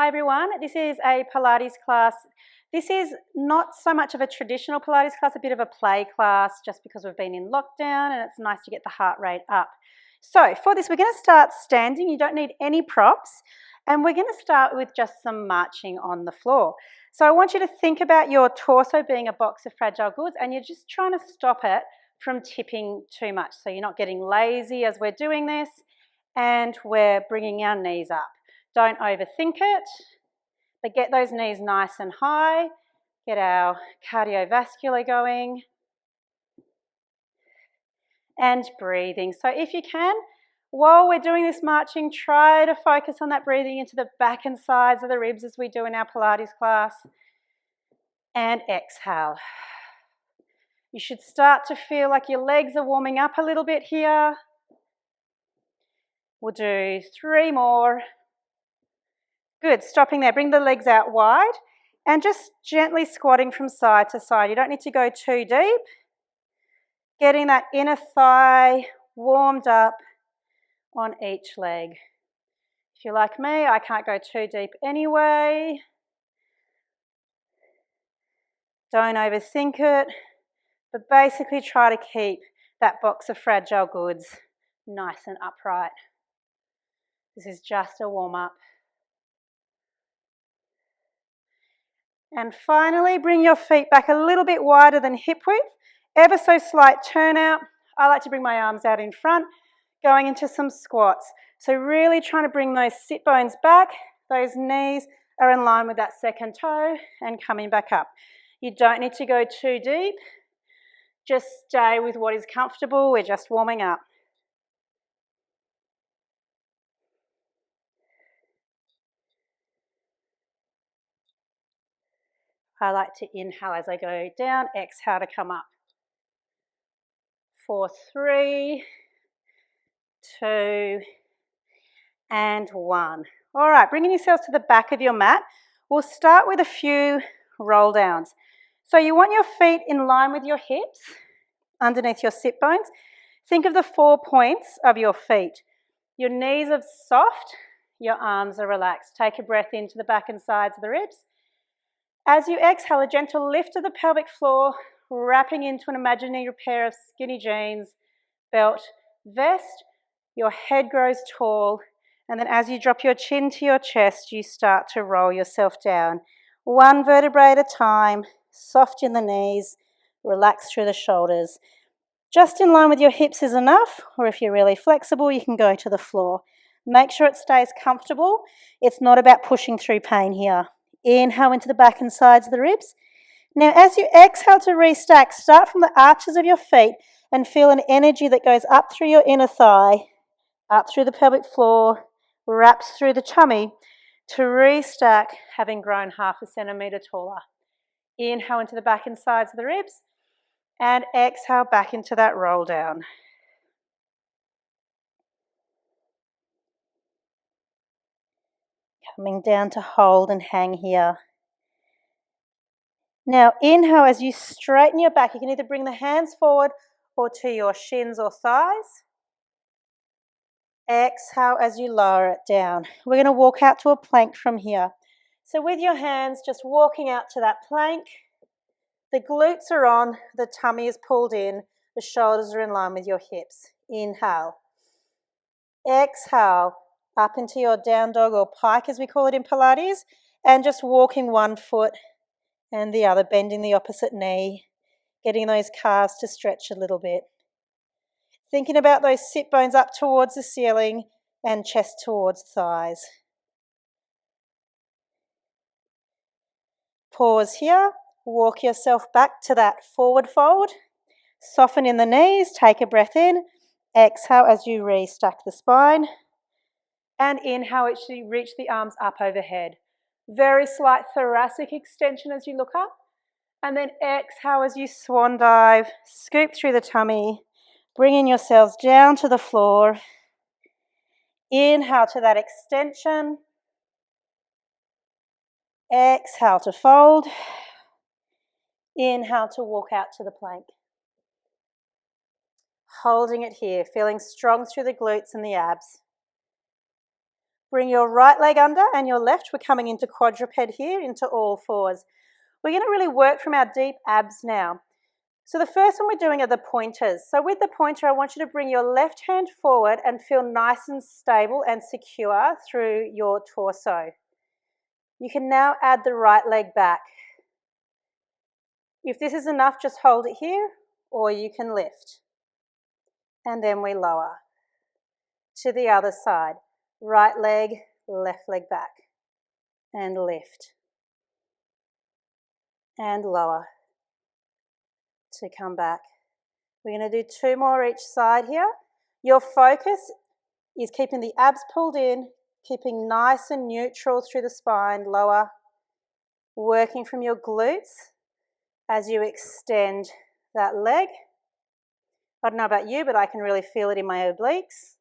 Hi everyone, this is a Pilates class. This is not so much of a traditional Pilates class, a bit of a play class just because we've been in lockdown and it's nice to get the heart rate up. So for this we're going to start standing. You don't need any props and we're going to start with just some marching on the floor. So I want you to think about your torso being a box of fragile goods and you're just trying to stop it from tipping too much. So you're not getting lazy as we're doing this and we're bringing our knees up. Don't overthink it, but get those knees nice and high, get our cardiovascular going, and breathing. So if you can, while we're doing this marching, try to focus on that breathing into the back and sides of the ribs as we do in our Pilates class, and exhale. You should start to feel like your legs are warming up a little bit here. We'll do 3 more. Good, stopping there. Bring the legs out wide and just gently squatting from side to side. You don't need to go too deep. Getting that inner thigh warmed up on each leg. If you're like me, I can't go too deep anyway. Don't overthink it, but basically try to keep that box of fragile goods nice and upright. This is just a warm-up. And finally, bring your feet back a little bit wider than hip width. Ever so slight turnout. I like to bring my arms out in front, going into some squats. So really trying to bring those sit bones back. Those knees are in line with that second toe and coming back up. You don't need to go too deep. Just stay with what is comfortable. We're just warming up. I like to inhale as I go down, exhale to come up. 4, 3, 2, and 1. All right, bringing yourselves to the back of your mat. We'll start with a few roll downs. So you want your feet in line with your hips, underneath your sit bones. Think of the 4 points of your feet. Your knees are soft, your arms are relaxed. Take a breath into the back and sides of the ribs. As you exhale, a gentle lift of the pelvic floor, wrapping into an imaginary pair of skinny jeans, belt, vest. Your head grows tall, and then as you drop your chin to your chest, you start to roll yourself down. 1 vertebrae at a time, soft in the knees, relax through the shoulders. Just in line with your hips is enough, or if you're really flexible, you can go to the floor. Make sure it stays comfortable. It's not about pushing through pain here. Inhale into the back and sides of the ribs. Now as you exhale to restack, start from the arches of your feet and feel an energy that goes up through your inner thigh, up through the pelvic floor, wraps through the tummy to restack, having grown 0.5 centimetre taller. Inhale into the back and sides of the ribs and exhale back into that roll down. Coming down to hold and hang here. Now inhale as you straighten your back. You can either bring the hands forward or to your shins or thighs. Exhale as you lower it down. We're going to walk out to a plank from here. So with your hands just walking out to that plank. The glutes are on, the tummy is pulled in, the shoulders are in line with your hips. Inhale. Exhale up into your down dog or pike as we call it in Pilates, and just walking 1 foot and the other, bending the opposite knee, getting those calves to stretch a little bit. Thinking about those sit bones up towards the ceiling and chest towards the thighs. Pause here, walk yourself back to that forward fold, soften in the knees, take a breath in, exhale as you restack the spine, and inhale as you reach the arms up overhead. Very slight thoracic extension as you look up. And then exhale as you swan dive, scoop through the tummy, bringing yourselves down to the floor. Inhale to that extension. Exhale to fold. Inhale to walk out to the plank. Holding it here, feeling strong through the glutes and the abs. Bring your right leg under and your left. We're coming into quadruped here, into all fours. We're going to really work from our deep abs now. So the first one we're doing are the pointers. So with the pointer, I want you to bring your left hand forward and feel nice and stable and secure through your torso. You can now add the right leg back. If this is enough, just hold it here, or you can lift. And then we lower. To the other side. Right leg, left leg back. And lift. And lower. To come back. We're going to do 2 more each side here. Your focus is keeping the abs pulled in, keeping nice and neutral through the spine, lower, working from your glutes as you extend that leg. I don't know about you, but I can really feel it in my obliques.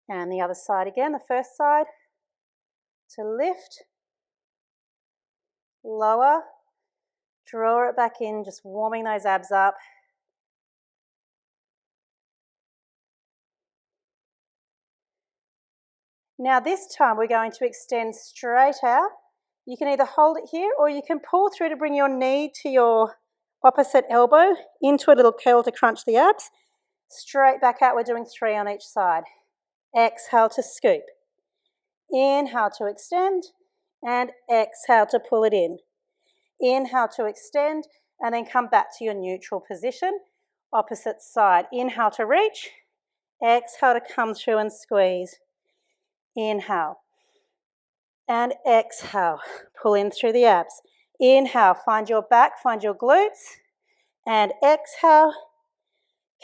And the other side again, the first side, to lift, lower, draw it back in, just warming those abs up. Now this time we're going to extend straight out. You can either hold it here or you can pull through to bring your knee to your opposite elbow into a little curl to crunch the abs. Straight back out, we're doing 3 on each side. Exhale to scoop. Inhale to extend and exhale to pull it in. Inhale to extend and then come back to your neutral position. Opposite side. Inhale to reach. Exhale to come through and squeeze. Inhale. And exhale. Pull in through the abs. Inhale, find your back, find your glutes. And exhale.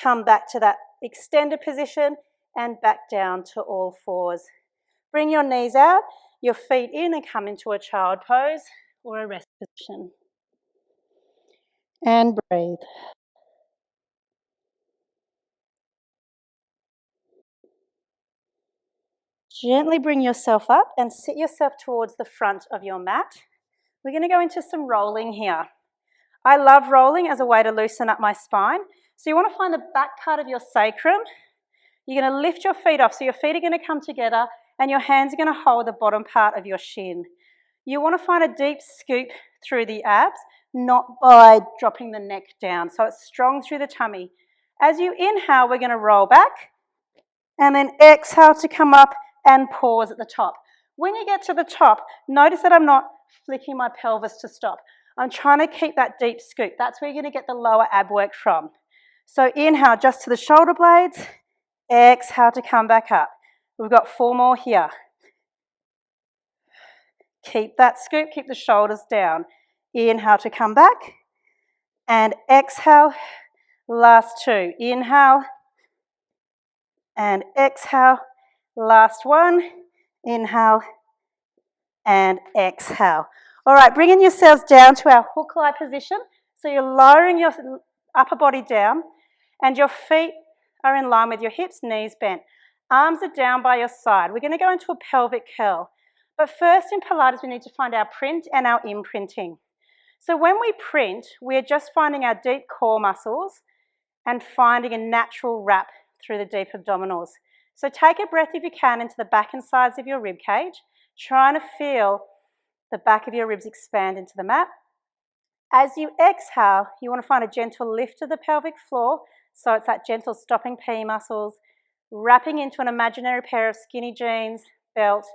Come back to that extended position and back down to all fours. Bring your knees out, your feet in and come into a child pose or a rest position. And breathe. Gently bring yourself up and sit yourself towards the front of your mat. We're going to go into some rolling here. I love rolling as a way to loosen up my spine. So you want to find the back part of your sacrum. You're going to lift your feet off. So your feet are going to come together and your hands are going to hold the bottom part of your shin. You want to find a deep scoop through the abs, not by dropping the neck down. So it's strong through the tummy. As you inhale, we're going to roll back and then exhale to come up and pause at the top. When you get to the top, notice that I'm not flicking my pelvis to stop. I'm trying to keep that deep scoop. That's where you're going to get the lower ab work from. So inhale just to the shoulder blades. Exhale to come back up. We've got 4 more here. Keep that scoop, keep the shoulders down. Inhale to come back. And exhale. Last 2. Inhale. And exhale. Last 1. Inhale. And exhale. All right, bringing yourselves down to our hook-lie position. So you're lowering your upper body down and your feet are in line with your hips, knees bent. Arms are down by your side. We're going to go into a pelvic curl. But first in Pilates, we need to find our print and our imprinting. So when we print, we're just finding our deep core muscles and finding a natural wrap through the deep abdominals. So take a breath if you can into the back and sides of your rib cage, trying to feel the back of your ribs expand into the mat. As you exhale, you want to find a gentle lift of the pelvic floor. So it's that gentle stopping P muscles, wrapping into an imaginary pair of skinny jeans, belt,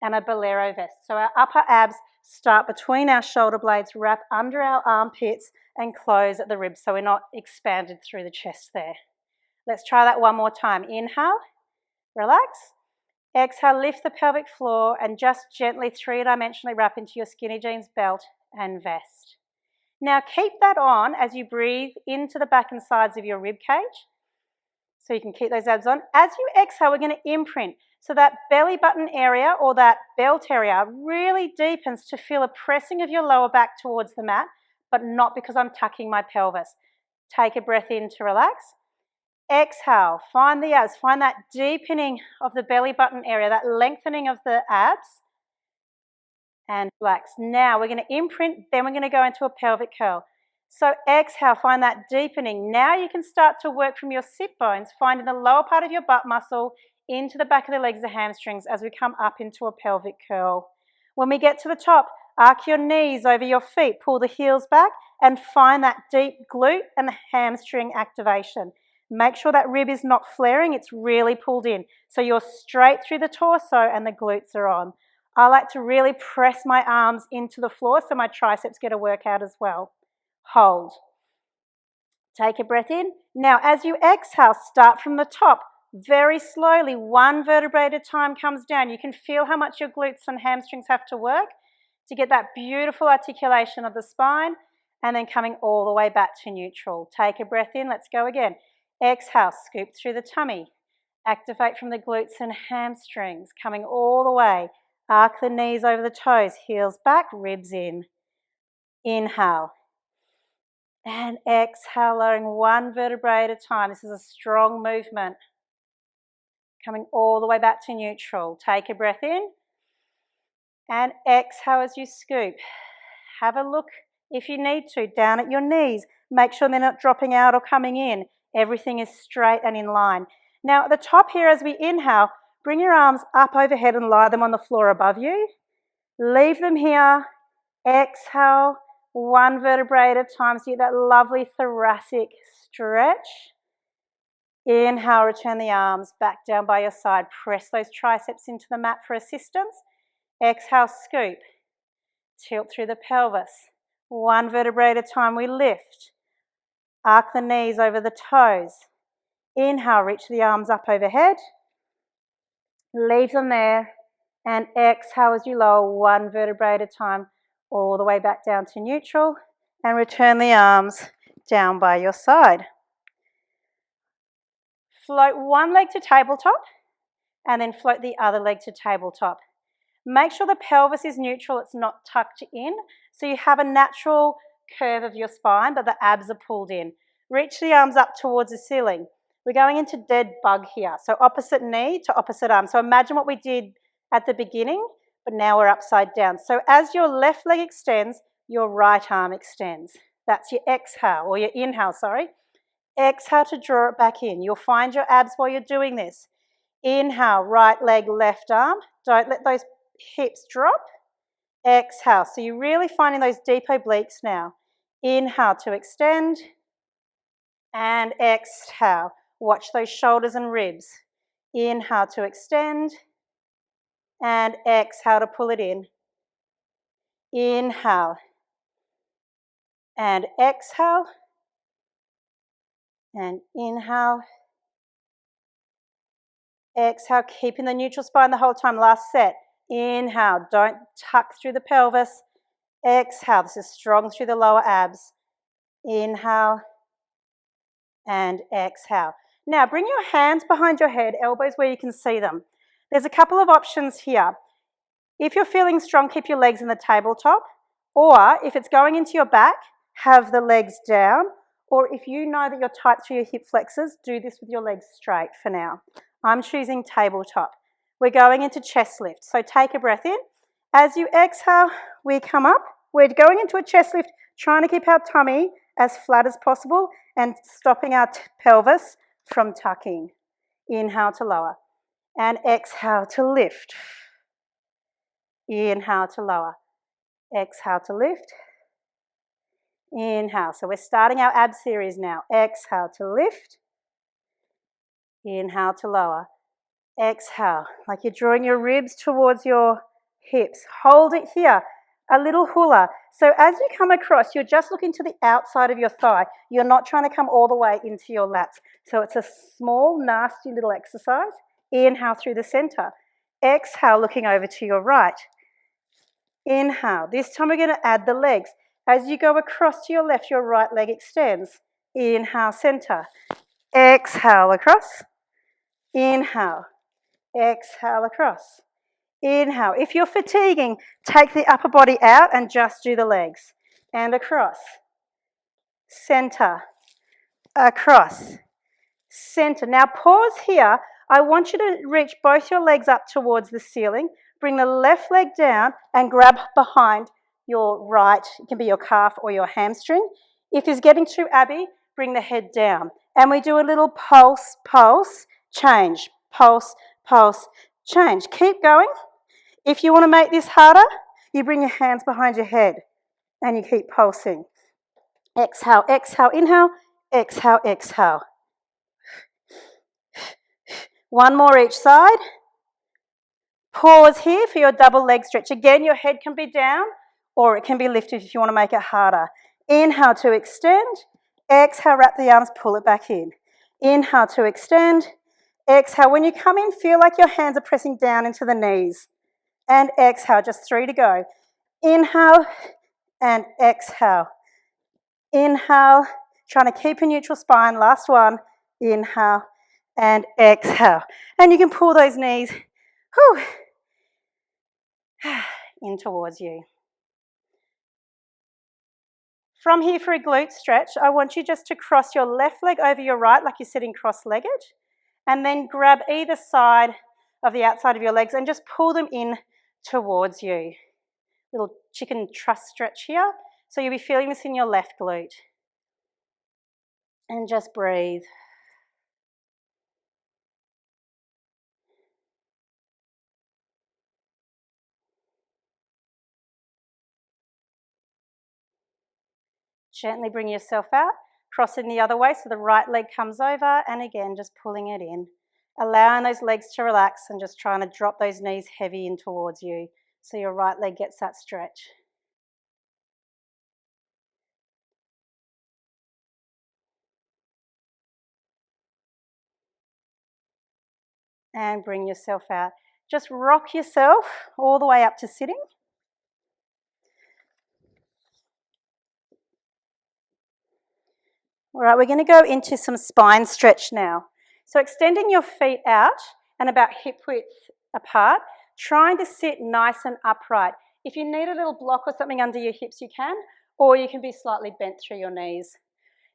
and a bolero vest. So our upper abs start between our shoulder blades, wrap under our armpits, and close at the ribs so we're not expanded through the chest there. Let's try that one more time. Inhale, relax. Exhale, lift the pelvic floor and just gently 3-dimensionally wrap into your skinny jeans, belt, and vest. Now keep that on as you breathe into the back and sides of your rib cage. So you can keep those abs on. As you exhale, we're going to imprint. So that belly button area or that belt area really deepens to feel a pressing of your lower back towards the mat, but not because I'm tucking my pelvis. Take a breath in to relax. Exhale, find the abs, find that deepening of the belly button area, that lengthening of the abs, and relax. Now we're going to imprint, then we're going to go into a pelvic curl. So exhale, find that deepening. Now you can start to work from your sit bones, finding the lower part of your butt muscle into the back of the legs, the hamstrings, as we come up into a pelvic curl. When we get to the top, arc your knees over your feet, pull the heels back, and find that deep glute and hamstring activation. Make sure that rib is not flaring, it's really pulled in. So you're straight through the torso and the glutes are on. I like to really press my arms into the floor so my triceps get a workout as well. Hold. Take a breath in. Now, as you exhale, start from the top. Very slowly, one vertebrae at a time comes down. You can feel how much your glutes and hamstrings have to work to get that beautiful articulation of the spine, and then coming all the way back to neutral. Take a breath in. Let's go again. Exhale, scoop through the tummy. Activate from the glutes and hamstrings, coming all the way. Arc the knees over the toes, heels back, ribs in. Inhale. And exhale, lowering one vertebrae at a time. This is a strong movement. Coming all the way back to neutral. Take a breath in. And exhale as you scoop. Have a look, if you need to, down at your knees. Make sure they're not dropping out or coming in. Everything is straight and in line. Now at the top here, as we inhale, bring your arms up overhead and lie them on the floor above you. Leave them here. Exhale, one vertebrae at a time, so you get that lovely thoracic stretch. Inhale, return the arms back down by your side. Press those triceps into the mat for assistance. Exhale, scoop. Tilt through the pelvis. One vertebrae at a time, we lift. Arc the knees over the toes. Inhale, reach the arms up overhead. Leave them there. And exhale as you lower one vertebrae at a time, all the way back down to neutral. And return the arms down by your side. Float one leg to tabletop, and then float the other leg to tabletop. Make sure the pelvis is neutral, it's not tucked in, so you have a natural curve of your spine, but the abs are pulled in. Reach the arms up towards the ceiling. We're going into dead bug here, so opposite knee to opposite arm. So imagine what we did at the beginning, but now we're upside down. So as your left leg extends, your right arm extends. That's your exhale, or your inhale, sorry. Exhale to draw it back in. You'll find your abs while you're doing this. Inhale, right leg, left arm. Don't let those hips drop. Exhale. So you're really finding those deep obliques now. Inhale to extend. And exhale. Watch those shoulders and ribs. Inhale to extend. And exhale to pull it in. Inhale. And exhale. And inhale. Exhale, keeping the neutral spine the whole time. Last set. Inhale, don't tuck through the pelvis. Exhale, this is strong through the lower abs. Inhale and exhale. Now bring your hands behind your head, elbows where you can see them. There's a couple of options here. If you're feeling strong, keep your legs in the tabletop, or if it's going into your back, have the legs down, or if you know that you're tight through your hip flexors, do this with your legs straight for now. I'm choosing tabletop. We're going into chest lift, so take a breath in. As you exhale, we come up. We're going into a chest lift, trying to keep our tummy as flat as possible and stopping our pelvis from tucking. Inhale to lower and exhale to lift. Inhale to lower, exhale to lift. Inhale, so we're starting our ab series now. Exhale to lift. Inhale to lower. Exhale, like you're drawing your ribs towards your hips. Hold it here, a little hula. So as you come across, you're just looking to the outside of your thigh. You're not trying to come all the way into your lats. So it's a small, nasty little exercise. Inhale through the center. Exhale, looking over to your right. Inhale. This time we're going to add the legs. As you go across to your left, your right leg extends. Inhale, center. Exhale, across. Inhale. Exhale, across. Inhale. If you're fatiguing, take the upper body out and just do the legs. And across. Center. Across. Center. Now pause here. I want you to reach both your legs up towards the ceiling. Bring the left leg down and grab behind your right. It can be your calf or your hamstring. If it's getting too abby, bring the head down. And we do a little pulse, pulse, change. Pulse, pulse, change. Keep going. If you want to make this harder, you bring your hands behind your head and you keep pulsing. Exhale, exhale, inhale, exhale, exhale. One more each side. Pause here for your double leg stretch. Again, your head can be down or it can be lifted if you want to make it harder. Inhale to extend. Exhale, wrap the arms, pull it back in. Inhale to extend. Exhale. When you come in, feel like your hands are pressing down into the knees. And exhale, just 3 to go. Inhale and exhale. Inhale, trying to keep a neutral spine. Last one. Inhale and exhale. And you can pull those knees in towards you. From here for a glute stretch, I want you just to cross your left leg over your right like you're sitting cross-legged, and then grab either side of the outside of your legs and just pull them in towards you. Little chicken truss stretch here. So you'll be feeling this in your left glute. And just breathe. Gently bring yourself out, crossing the other way so the right leg comes over, and again, just pulling it in. Allowing those legs to relax and just trying to drop those knees heavy in towards you so your right leg gets that stretch. And bring yourself out. Just rock yourself all the way up to sitting. All right, we're going to go into some spine stretch now. So extending your feet out and about hip width apart, trying to sit nice and upright. If you need a little block or something under your hips, you can, or you can be slightly bent through your knees.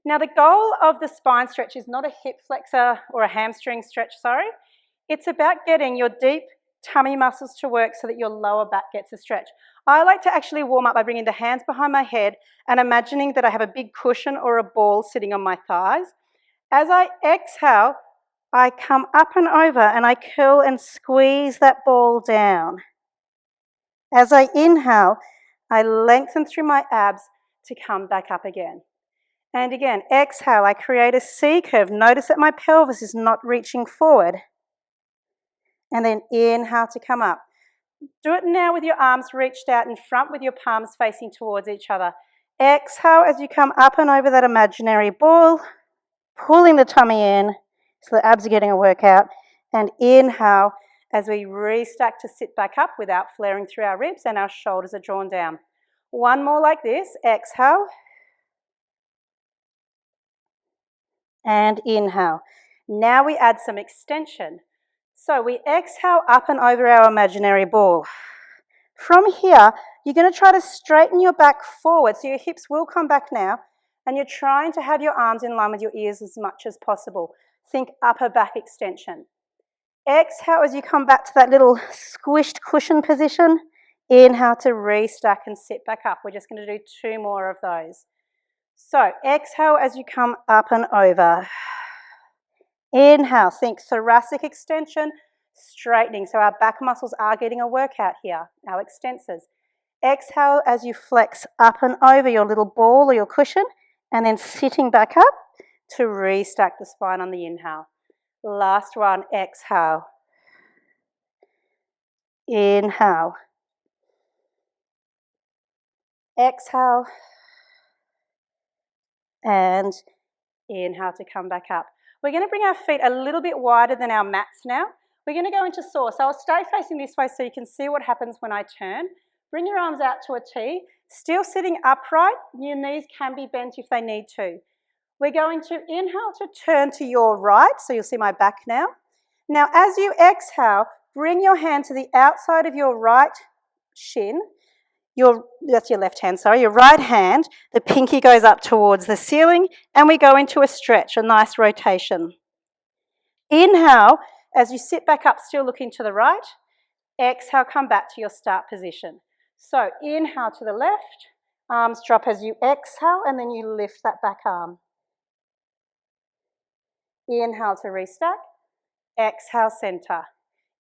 Now, the goal of the spine stretch is not a hip flexor or a hamstring stretch, sorry. It's about getting your deep tummy muscles to work so that your lower back gets a stretch. I like to actually warm up by bringing the hands behind my head and imagining that I have a big cushion or a ball sitting on my thighs. As I exhale, I come up and over and I curl and squeeze that ball down. As I inhale, I lengthen through my abs to come back up again. And again, exhale, I create a C curve. Notice that my pelvis is not reaching forward. And then inhale to come up. Do it now with your arms reached out in front with your palms facing towards each other. Exhale as you come up and over that imaginary ball, pulling the tummy in so the abs are getting a workout. And inhale as we restack to sit back up without flaring through our ribs and our shoulders are drawn down. One more like this. Exhale. And inhale. Now we add some extension. So we exhale up and over our imaginary ball. From here, you're going to try to straighten your back forward. So your hips will come back now. And you're trying to have your arms in line with your ears as much as possible. Think upper back extension. Exhale as you come back to that little squished cushion position. Inhale to restack and sit back up. We're just going to do 2 more of those. So exhale as you come up and over. Inhale, think thoracic extension, straightening. So our back muscles are getting a workout here, our extensors. Exhale as you flex up and over your little ball or your cushion, and then sitting back up to restack the spine on the inhale. Last one, exhale. Inhale. Exhale. And inhale to come back up. We're going to bring our feet a little bit wider than our mats now. We're going to go into saw. So I'll stay facing this way so you can see what happens when I turn. Bring your arms out to a T. Still sitting upright. Your knees can be bent if they need to. We're going to inhale to turn to your right. So you'll see my back now. Now as you exhale, bring your hand to the outside of your right shin. That's your left hand, sorry, your right hand, the pinky goes up towards the ceiling and we go into a stretch, a nice rotation. Inhale, as you sit back up, still looking to the right. Exhale, come back to your start position. So inhale to the left, arms drop as you exhale and then you lift that back arm. Inhale to restack, exhale center.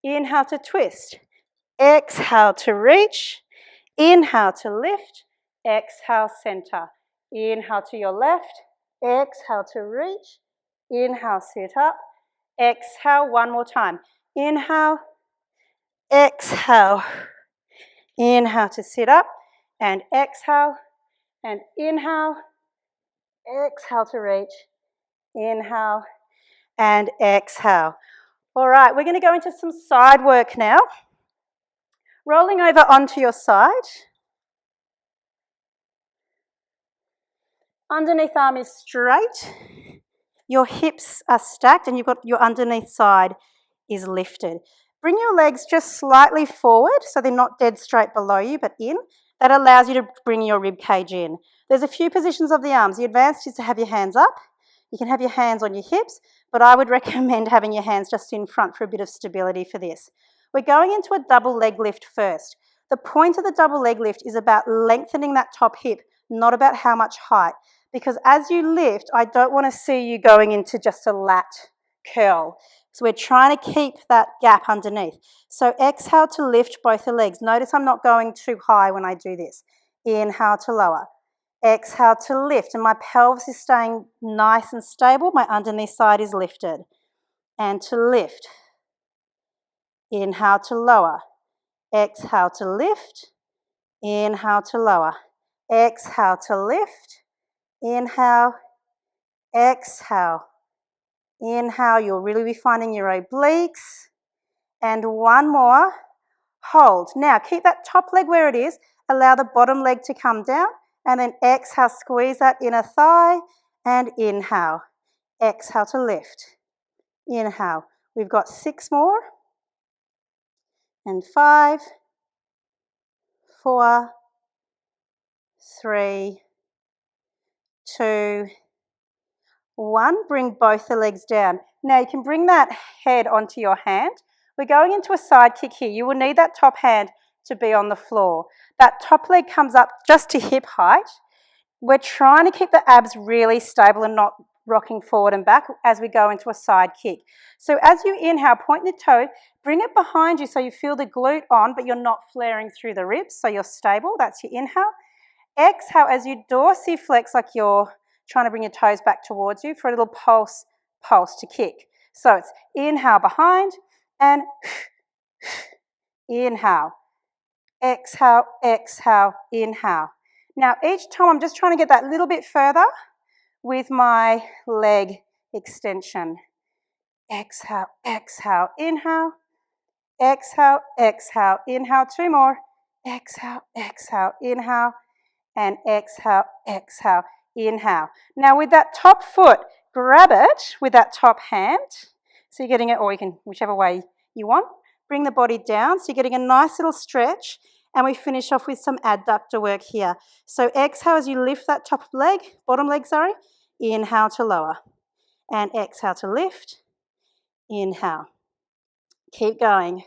Inhale to twist. Exhale to reach. Inhale to lift. Exhale, center. Inhale to your left. Exhale to reach. Inhale, sit up. Exhale, one more time. Inhale. Exhale. Inhale to sit up. And exhale. And inhale. Exhale to reach. Inhale. And exhale. All right, we're going to go into some side work now. Rolling over onto your side. Underneath arm is straight. Your hips are stacked and you've got your underneath side is lifted. Bring your legs just slightly forward so they're not dead straight below you but in. That allows you to bring your rib cage in. There's a few positions of the arms. The advanced is to have your hands up. You can have your hands on your hips, but I would recommend having your hands just in front for a bit of stability for this. We're going into a double leg lift first. The point of the double leg lift is about lengthening that top hip, not about how much height. Because as you lift, I don't want to see you going into just a lat curl. So we're trying to keep that gap underneath. So exhale to lift both the legs. Notice I'm not going too high when I do this. Inhale to lower. Exhale to lift, and my pelvis is staying nice and stable. My underneath side is lifted. And to lift. Inhale to lower. Exhale to lift. Inhale to lower. Exhale to lift. Inhale. Exhale. Inhale. You'll really be finding your obliques. And one more. Hold. Now, keep that top leg where it is. Allow the bottom leg to come down. And then exhale, squeeze that inner thigh. And inhale. Exhale to lift. Inhale. We've got 6 more. And 5, 4, 3, 2, 1. Bring both the legs down. Now you can bring that head onto your hand. We're going into a side kick here. You will need that top hand to be on the floor. That top leg comes up just to hip height. We're trying to keep the abs really stable and not rocking forward and back as we go into a side kick. So as you inhale, point the toe, bring it behind you so you feel the glute on, but you're not flaring through the ribs, so you're stable. That's your inhale. Exhale as you dorsiflex, like you're trying to bring your toes back towards you for a little pulse to kick. So it's inhale behind and inhale. Exhale, exhale, inhale. Now each time I'm just trying to get that little bit further with my leg extension. Exhale, exhale, inhale. Exhale, exhale, inhale. 2 more. Exhale, exhale, inhale. And exhale, exhale, inhale. Now with that top foot, grab it with that top hand. So you're getting it, or you can, whichever way you want. Bring the body down, so you're getting a nice little stretch. And we finish off with some adductor work here. So exhale as you lift that top leg, bottom leg, sorry. Inhale to lower. And exhale to lift. Inhale. Keep going.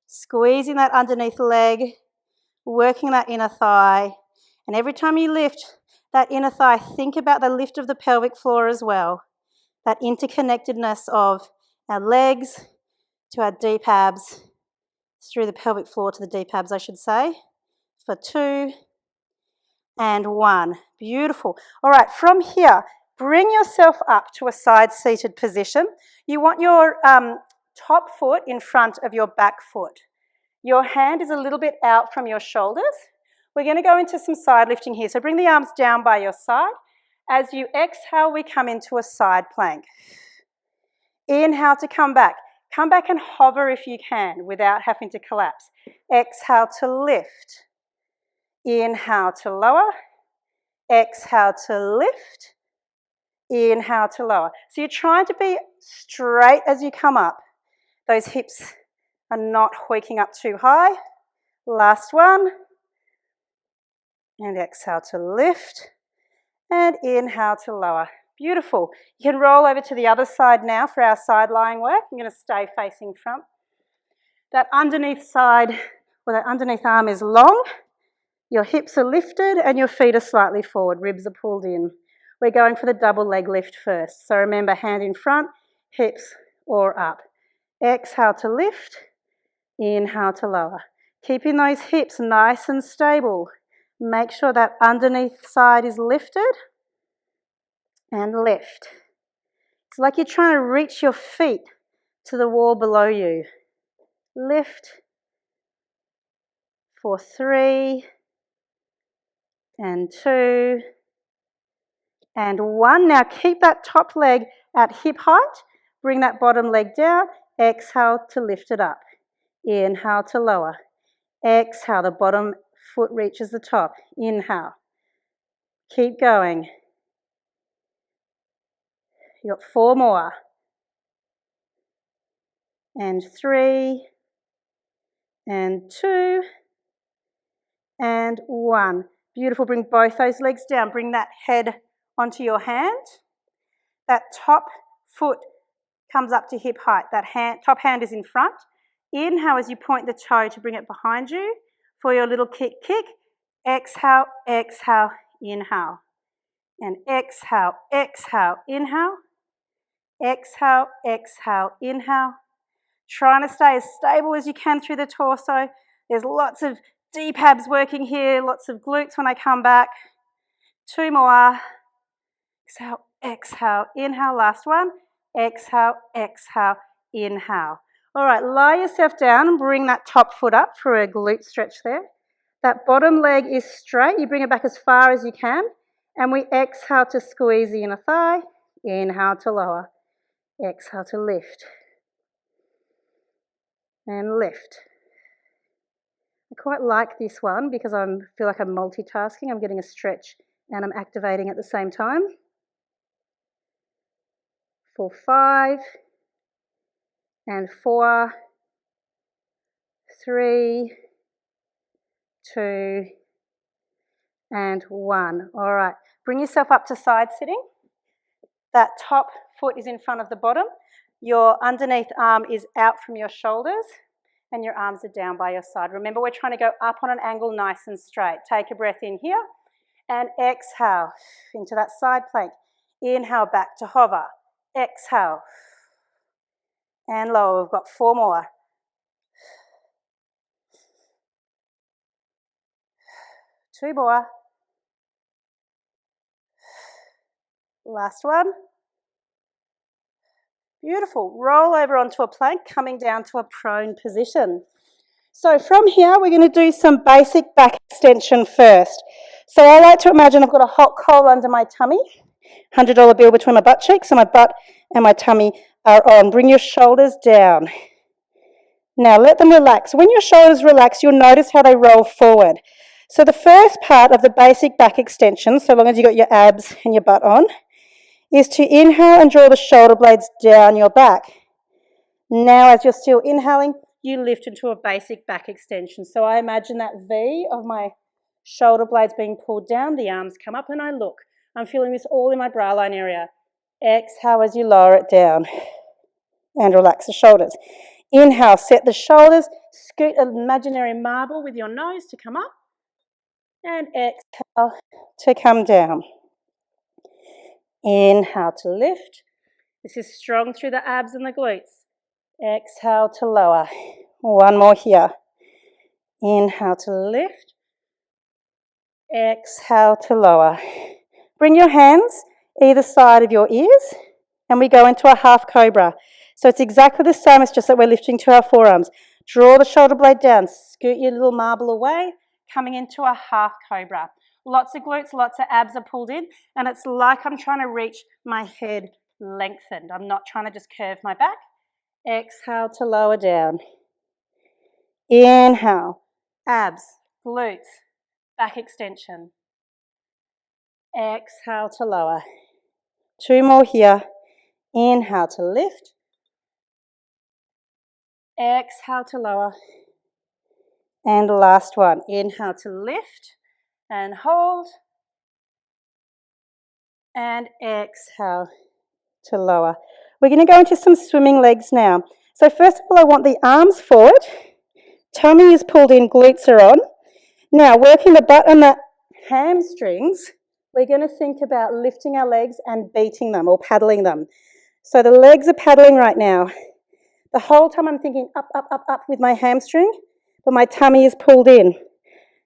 Squeezing that underneath leg, working that inner thigh. And every time you lift that inner thigh, think about the lift of the pelvic floor as well. That interconnectedness of our legs to our deep abs, through the pelvic floor to the deep abs, I should say. For 2 and 1. Beautiful. All right, from here, bring yourself up to a side-seated position. You want your top foot in front of your back foot. Your hand is a little bit out from your shoulders. We're going to go into some side lifting here. So bring the arms down by your side. As you exhale, we come into a side plank. Inhale to come back. Come back and hover if you can without having to collapse. Exhale to lift. Inhale to lower. Exhale to lift. Inhale to lower. So you're trying to be straight as you come up. Those hips are not hoiking up too high. Last one. And exhale to lift. And inhale to lower. Beautiful. You can roll over to the other side now for our side lying work. I'm going to stay facing front. That underneath side, or that underneath arm is long. Your hips are lifted and your feet are slightly forward. Ribs are pulled in. We're going for the double leg lift first. So remember, hand in front, hips or up. Exhale to lift, inhale to lower. Keeping those hips nice and stable. Make sure that underneath side is lifted and lift. It's like you're trying to reach your feet to the wall below you. Lift for 3 and 2 and 1. Now keep that top leg at hip height. Bring that bottom leg down. Exhale to lift it up. Inhale to lower. Exhale, the bottom foot reaches the top. Inhale. Keep going. You've got 4 more. And 3 and 2 and 1. Beautiful. Bring both those legs down. Bring that head onto your hand. That top foot comes up to hip height. That top hand is in front. Inhale as you point the toe to bring it behind you for your little kick. Exhale, exhale, inhale. And exhale, exhale, inhale. Exhale, exhale, inhale. Trying to stay as stable as you can through the torso. There's lots of deep abs working here, lots of glutes when I come back. 2 more. Exhale, exhale, inhale. Last one. Exhale, exhale, inhale. All right, lie yourself down and bring that top foot up for a glute stretch there. That bottom leg is straight. You bring it back as far as you can. And we exhale to squeeze the inner thigh. Inhale to lower. Exhale to lift. And lift. I quite like this one because I feel like I'm multitasking. I'm getting a stretch and I'm activating at the same time. For 5 and 4, 3, 2 and 1. All right, bring yourself up to side sitting. That top foot is in front of the bottom. Your underneath arm is out from your shoulders and your arms are down by your side. Remember, we're trying to go up on an angle nice and straight. Take a breath in here and exhale into that side plank. Inhale back to hover. Exhale and lower. We've got 4 more. 2 more. Last one. Beautiful. Roll over onto a plank, coming down to a prone position. So from here, we're going to do some basic back extension first. So I like to imagine I've got a hot coal under my tummy, $100 bill between my butt cheeks, and my butt and my tummy are on. Bring your shoulders down. Now let them relax. When your shoulders relax, you'll notice how they roll forward. So the first part of the basic back extension, so long as you've got your abs and your butt on, is to inhale and draw the shoulder blades down your back. Now, as you're still inhaling, you lift into a basic back extension. So I imagine that V of my shoulder blades being pulled down, the arms come up and I look. I'm feeling this all in my bra line area. Exhale as you lower it down and relax the shoulders. Inhale, set the shoulders, scoot an imaginary marble with your nose to come up, and exhale to come down. Inhale to lift. This is strong through the abs and the glutes. Exhale to lower. 1 more here. Inhale to lift. Exhale to lower. Bring your hands either side of your ears and we go into a half cobra. So it's exactly the same, it's just that we're lifting to our forearms. Draw the shoulder blade down, scoot your little marble away, coming into a half cobra. Lots of glutes, lots of abs are pulled in, and it's like I'm trying to reach my head lengthened. I'm not trying to just curve my back. Exhale to lower down. Inhale, abs, glutes, back extension. Exhale to lower. 2 more here. Inhale to lift. Exhale to lower. And last one. Inhale to lift and hold. And exhale to lower. We're going to go into some swimming legs now. So first of all, I want the arms forward. Tummy is pulled in, glutes are on. Now, working the butt and the hamstrings, we're going to think about lifting our legs and beating them or paddling them. So the legs are paddling right now. The whole time I'm thinking up, up, up, up with my hamstring, but my tummy is pulled in.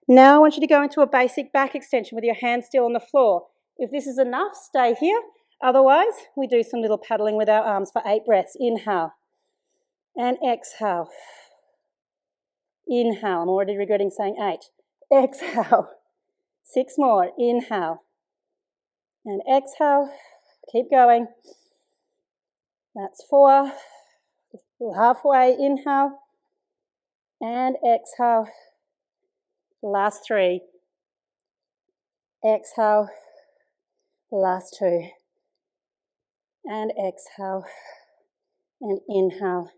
Now I want you to go into a basic back extension with your hands still on the floor. If this is enough, stay here. Otherwise, we do some little paddling with our arms for 8 breaths. Inhale and exhale. Inhale. I'm already regretting saying 8. Exhale. 6 more. Inhale and exhale. Keep going. That's 4. Halfway. Inhale and exhale. Last 3. Exhale. Last 2. And exhale. And inhale.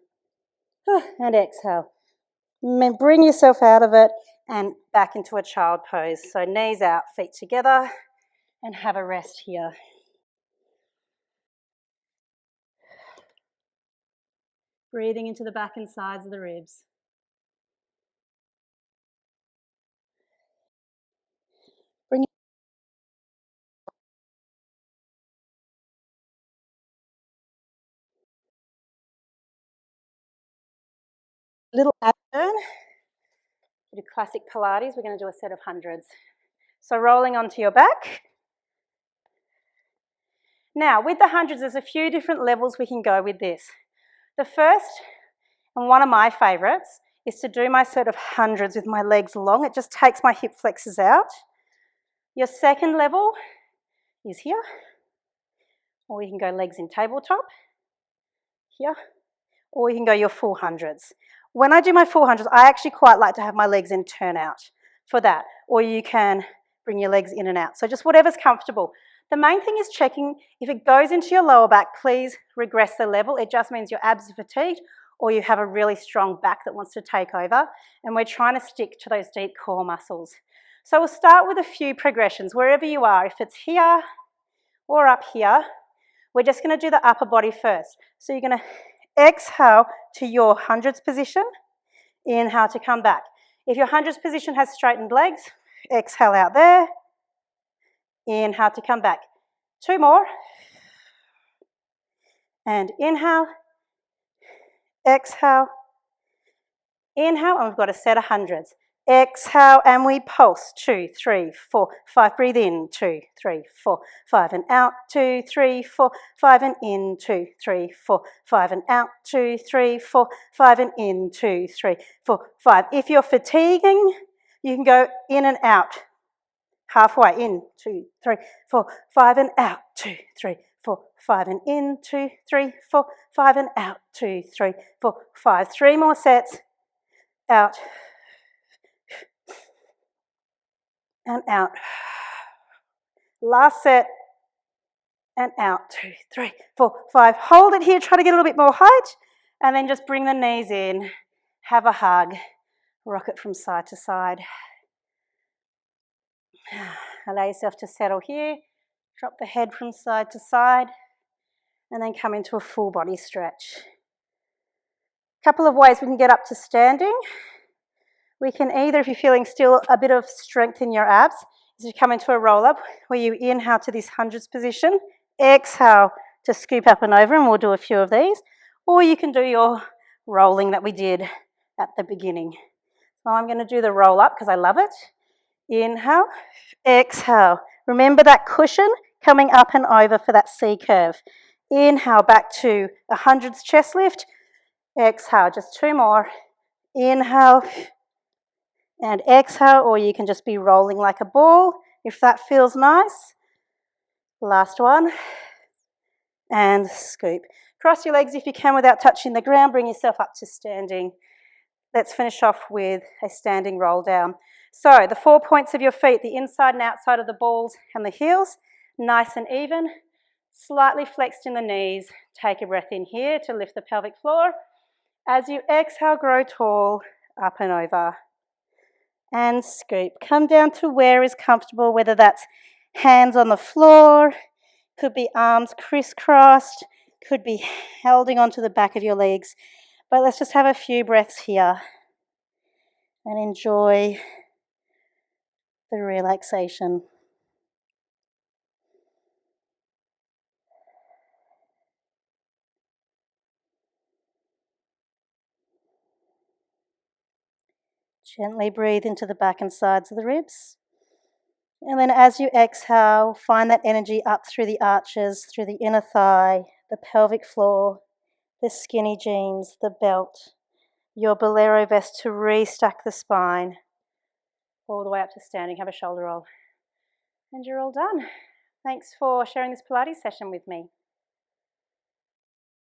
And exhale. Bring yourself out of it and back into a child pose. So knees out, feet together, and have a rest here. Breathing into the back and sides of the ribs. Bring a little ab turn. We do classic Pilates. We're going to do a set of hundreds. So rolling onto your back. Now, with the hundreds, there's a few different levels we can go with this. The first, and one of my favourites, is to do my set of hundreds with my legs long. It just takes my hip flexors out. Your second level is here, or you can go legs in tabletop, here, or you can go your full hundreds. When I do my full hundreds, I actually quite like to have my legs in turnout for that, or you can bring your legs in and out. So just whatever's comfortable. The main thing is checking if it goes into your lower back, please regress the level. It just means your abs are fatigued or you have a really strong back that wants to take over, and we're trying to stick to those deep core muscles. So we'll start with a few progressions wherever you are. If it's here or up here, we're just going to do the upper body first. So you're going to exhale to your hundreds position, inhale to come back. If your hundreds position has straightened legs, exhale out there, inhale to come back. 2 more, and inhale, exhale, inhale, and we've got a set of hundreds. Exhale, and we pulse. 2, 3, 4, 5. Breathe in. 2, 3, 4, 5, and out. 2, 3, 4, 5, and in. 2, 3, 4, 5, and out. 2, 3, 4, 5, and in. 2, 3, 4, 5. If you're fatiguing, you can go in and out. Halfway in. 2, 3, 4, 5, and out. 2, 3, 4, 5, and in. 2, 3, 4, 5, and out. 2, 3, 4, 5. 3 more sets. Out. And out. Last set. And out. 2, 3, 4, 5. Hold it here. Try to get a little bit more height. And then just bring the knees in. Have a hug. Rock it from side to side. Allow yourself to settle here. Drop the head from side to side. And then come into a full body stretch. A couple of ways we can get up to standing. We can either, if you're feeling still a bit of strength in your abs, is to come into a roll-up where you inhale to this hundreds position, exhale to scoop up and over, and we'll do a few of these. Or you can do your rolling that we did at the beginning. So I'm going to do the roll-up because I love it. Inhale, exhale. Remember that cushion coming up and over for that C curve. Inhale back to a hundreds chest lift. Exhale, just 2 more. Inhale and exhale, or you can just be rolling like a ball if that feels nice. Last one. And scoop. Cross your legs if you can without touching the ground. Bring yourself up to standing. Let's finish off with a standing roll down. So the 4 points of your feet, the inside and outside of the balls and the heels, nice and even, slightly flexed in the knees. Take a breath in here to lift the pelvic floor. As you exhale, grow tall, up and over. And scoop. Come down to where is comfortable, whether that's hands on the floor, could be arms crisscrossed, could be holding onto the back of your legs. But let's just have a few breaths here and enjoy the relaxation. Gently breathe into the back and sides of the ribs. And then as you exhale, find that energy up through the arches, through the inner thigh, the pelvic floor, the skinny jeans, the belt, your bolero vest to restack the spine, all the way up to standing. Have a shoulder roll. And you're all done. Thanks for sharing this Pilates session with me.